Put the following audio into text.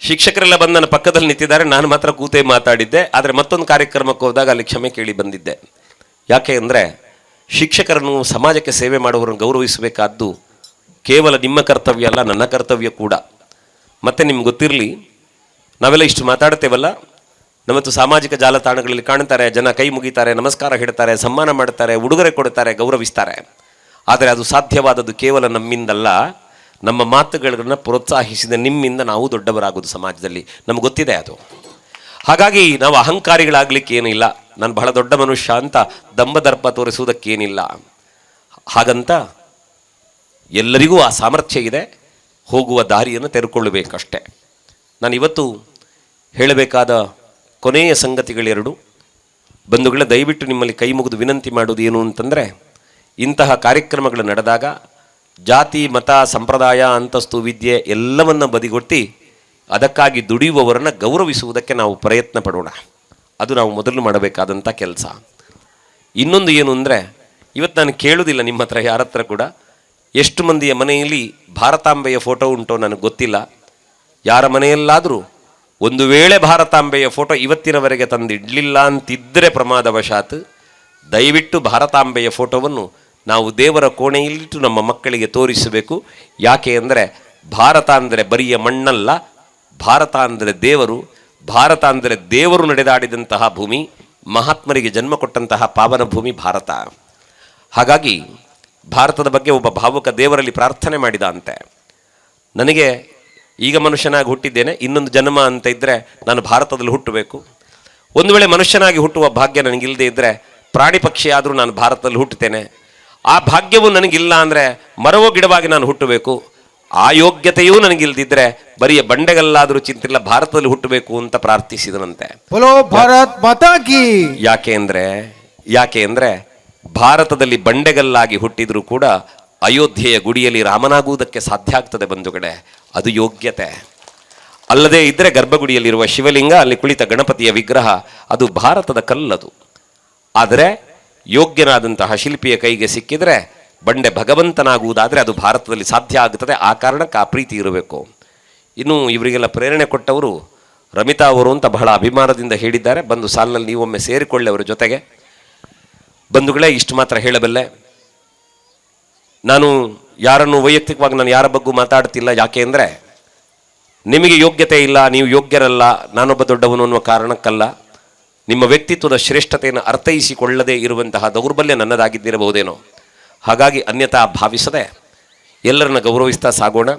ಶಿಕ್ಷಕರೆಲ್ಲ ಬಂದು ನನ್ನ ಪಕ್ಕದಲ್ಲಿ ನಿಂತಿದ್ದಾರೆ, ನಾನು ಮಾತ್ರ ಕೂತೇ ಮಾತಾಡಿದ್ದೆ. ಆದರೆ ಮತ್ತೊಂದು ಕಾರ್ಯಕ್ರಮಕ್ಕೆ ಹೋದಾಗ ಅಲ್ಲಿ ಕ್ಷಮೆ ಕೇಳಿ ಬಂದಿದ್ದೆ. ಯಾಕೆ ಅಂದರೆ ಶಿಕ್ಷಕರನ್ನು, ಸಮಾಜಕ್ಕೆ ಸೇವೆ ಮಾಡುವವರನ್ನು ಗೌರವಿಸಬೇಕಾದ್ದು ಕೇವಲ ನಿಮ್ಮ ಕರ್ತವ್ಯ ಅಲ್ಲ, ನನ್ನ ಕರ್ತವ್ಯ ಕೂಡ. ಮತ್ತು ನಿಮ್ಗೆ ಗೊತ್ತಿರಲಿ, ನಾವೆಲ್ಲ ಇಷ್ಟು ಮಾತಾಡ್ತೇವಲ್ಲ, ನಮ್ಮತ್ತು ಸಾಮಾಜಿಕ ಜಾಲತಾಣಗಳಲ್ಲಿ ಕಾಣ್ತಾರೆ, ಜನ ಕೈ ಮುಗಿತಾರೆ, ನಮಸ್ಕಾರ ಹೇಳ್ತಾರೆ, ಸನ್ಮಾನ ಮಾಡ್ತಾರೆ, ಉಡುಗೊರೆ ಕೊಡ್ತಾರೆ, ಗೌರವಿಸ್ತಾರೆ. ಆದರೆ ಅದು ಸಾಧ್ಯವಾದದ್ದು ಕೇವಲ ನಮ್ಮಿಂದಲ್ಲ, ನಮ್ಮ ಮಾತುಗಳನ್ನು ಪ್ರೋತ್ಸಾಹಿಸಿದ ನಿಮ್ಮಿಂದ ನಾವು ದೊಡ್ಡವರಾಗೋದು ಸಮಾಜದಲ್ಲಿ. ನಮ್ಗೆ ಗೊತ್ತಿದೆ ಅದು. ಹಾಗಾಗಿ ನಾವು ಅಹಂಕಾರಿಗಳಾಗಲಿಕ್ಕೆ ಏನಿಲ್ಲ, ನಾನು ಬಹಳ ದೊಡ್ಡ ಮನುಷ್ಯ ಅಂತ ದಂಭದರ್ಪ ತೋರಿಸುವುದಕ್ಕೇನಿಲ್ಲ. ಹಾಗಂತ ಎಲ್ಲರಿಗೂ ಆ ಸಾಮರ್ಥ್ಯ ಇದೆ, ಹೋಗುವ ದಾರಿಯನ್ನು ತೆರೆದುಕೊಳ್ಳಬೇಕಷ್ಟೆ. ನಾನು ಇವತ್ತು ಹೇಳಬೇಕಾದ ಕೊನೆಯ ಸಂಗತಿಗಳೆರಡು. ಬಂಧುಗಳೇ, ದಯವಿಟ್ಟು ನಿಮ್ಮಲ್ಲಿ ಕೈ ಮುಗಿದು ವಿನಂತಿ ಮಾಡೋದು ಏನು ಅಂತಂದರೆ, ಇಂತಹ ಕಾರ್ಯಕ್ರಮಗಳು ನಡೆದಾಗ ಜಾತಿ, ಮತ, ಸಂಪ್ರದಾಯ, ಅಂತಸ್ತು, ವಿದ್ಯೆ ಎಲ್ಲವನ್ನ ಬದಿಗೊತ್ತಿ ಅದಕ್ಕಾಗಿ ದುಡಿಯುವವರನ್ನು ಗೌರವಿಸುವುದಕ್ಕೆ ನಾವು ಪ್ರಯತ್ನ ಪಡೋಣ. ಅದು ನಾವು ಮೊದಲು ಮಾಡಬೇಕಾದಂಥ ಕೆಲಸ. ಇನ್ನೊಂದು ಏನು ಅಂದರೆ, ಇವತ್ತು ನಾನು ಕೇಳುವುದಿಲ್ಲ ನಿಮ್ಮ ಹತ್ರ, ಯಾರ ಹತ್ರ ಕೂಡ, ಎಷ್ಟು ಮಂದಿಯ ಮನೆಯಲ್ಲಿ ಭಾರತಾಂಬೆಯ ಫೋಟೋ ಉಂಟೋ ನನಗೆ ಗೊತ್ತಿಲ್ಲ. ಯಾರ ಮನೆಯಲ್ಲಾದರೂ ಒಂದು ವೇಳೆ ಭಾರತಾಂಬೆಯ ಫೋಟೋ ಇವತ್ತಿನವರೆಗೆ ತಂದಿಡಲಿಲ್ಲ ಅಂತಿದ್ದರೆ ಪ್ರಮಾದವಶಾತ್ ದಯವಿಟ್ಟು ಭಾರತಾಂಬೆಯ ಫೋಟೋವನ್ನು ನಾವು ದೇವರ ಕೋಣೆಯಲ್ಲಿಟ್ಟು ನಮ್ಮ ಮಕ್ಕಳಿಗೆ ತೋರಿಸಬೇಕು. ಯಾಕೆ ಅಂದರೆ ಭಾರತ ಅಂದರೆ ಬರಿಯ ಮಣ್ಣಲ್ಲ, ಭಾರತ ಅಂದರೆ ದೇವರು. ಭಾರತ ಅಂದರೆ ದೇವರು ನಡೆದಾಡಿದಂತಹ ಭೂಮಿ, ಮಹಾತ್ಮರಿಗೆ ಜನ್ಮ ಕೊಟ್ಟಂತಹ ಪಾವನ ಭೂಮಿ ಭಾರತ. ಹಾಗಾಗಿ ಭಾರತದ ಬಗ್ಗೆ ಒಬ್ಬ ಭಾವುಕ ದೇವರಲ್ಲಿ ಪ್ರಾರ್ಥನೆ ಮಾಡಿದ ಅಂತೆ, ನನಗೆ ಈಗ ಮನುಷ್ಯನಾಗಿ ಹುಟ್ಟಿದ್ದೇನೆ, ಇನ್ನೊಂದು ಜನ್ಮ ಅಂತ ಇದ್ದರೆ ನಾನು ಭಾರತದಲ್ಲಿ ಹುಟ್ಟಬೇಕು. ಒಂದು ವೇಳೆ ಮನುಷ್ಯನಾಗಿ ಹುಟ್ಟುವ ಭಾಗ್ಯ ನನಗಿಲ್ಲದೆ ಇದ್ದರೆ ಪ್ರಾಣಿ ಪಕ್ಷಿ ಆದರೂ ನಾನು ಭಾರತದಲ್ಲಿ ಹುಟ್ಟುತ್ತೇನೆ. ಆ ಭಾಗ್ಯವು ನನಗಿಲ್ಲ ಅಂದರೆ ಮರವೋ ಗಿಡವಾಗಿ ನಾನು ಹುಟ್ಟಬೇಕು. ಆ ಯೋಗ್ಯತೆಯೂ ನನಗಿಲ್ದಿದ್ರೆ ಬರಿಯ ಬಂಡೆಗಲ್ಲಾದರೂ ಚಿಂತಿಲ್ಲ, ಭಾರತದಲ್ಲಿ ಹುಟ್ಟಬೇಕು ಅಂತ ಪ್ರಾರ್ಥಿಸಿದನಂತೆ. ಯಾಕೆ ಅಂದರೆ ಭಾರತದಲ್ಲಿ ಬಂಡೆಗಲ್ಲಾಗಿ ಹುಟ್ಟಿದರೂ ಕೂಡ ಅಯೋಧ್ಯೆಯ ಗುಡಿಯಲ್ಲಿ ರಾಮನಾಗುವುದಕ್ಕೆ ಸಾಧ್ಯ ಆಗ್ತದೆ ಬಂಧುಗಳೇ. ಅದು ಯೋಗ್ಯತೆ. ಅಲ್ಲದೆ ಇದ್ದರೆ ಗರ್ಭಗುಡಿಯಲ್ಲಿರುವ ಶಿವಲಿಂಗ, ಅಲ್ಲಿ ಕುಳಿತ ಗಣಪತಿಯ ವಿಗ್ರಹ, ಅದು ಭಾರತದ ಕಲ್ಲದು. ಆದರೆ ಯೋಗ್ಯನಾದಂತಹ ಶಿಲ್ಪಿಯ ಕೈಗೆ ಸಿಕ್ಕಿದರೆ ಬಂಡೆ ಭಗವಂತನಾಗುವುದಾದರೆ ಅದು ಭಾರತದಲ್ಲಿ ಸಾಧ್ಯ ಆಗುತ್ತದೆ. ಆ ಕಾರಣಕ್ಕೆ ಆ ಪ್ರೀತಿ ಇರಬೇಕು. ಇನ್ನು ಇವರಿಗೆಲ್ಲ ಪ್ರೇರಣೆ ಕೊಟ್ಟವರು ರಮಿತಾ ಅವರು ಅಂತ ಬಹಳ ಅಭಿಮಾನದಿಂದ ಹೇಳಿದ್ದಾರೆ. ಬಂದು ಸಾಲಿನಲ್ಲಿ ನೀವೊಮ್ಮೆ ಸೇರಿಕೊಳ್ಳಿ ಅವರ ಜೊತೆಗೆ. ಬಂಧುಗಳೇ, ಇಷ್ಟು ಮಾತ್ರ ಹೇಳಬಲ್ಲೆ. ನಾನು ಯಾರನ್ನು ವೈಯಕ್ತಿಕವಾಗಿ ನಾನು ಯಾರ ಬಗ್ಗೂ ಮಾತಾಡ್ತಿಲ್ಲ. ಯಾಕೆ ಅಂದರೆ ನಿಮಗೆ ಯೋಗ್ಯತೆ ಇಲ್ಲ, ನೀವು ಯೋಗ್ಯರಲ್ಲ, ನಾನೊಬ್ಬ ದೊಡ್ಡವನು ಅನ್ನುವ ಕಾರಣಕ್ಕಲ್ಲ. ನಿಮ್ಮ ವ್ಯಕ್ತಿತ್ವದ ಶ್ರೇಷ್ಠತೆಯನ್ನು ಅರ್ಥೈಸಿಕೊಳ್ಳದೇ ಇರುವಂತಹ ದೌರ್ಬಲ್ಯ ನನ್ನದಾಗಿದ್ದಿರಬಹುದೇನೋ. ಹಾಗಾಗಿ ಅನ್ಯತಾ ಭಾವಿಸದೆ ಎಲ್ಲರನ್ನ ಗೌರವಿಸ್ತಾ ಸಾಗೋಣ.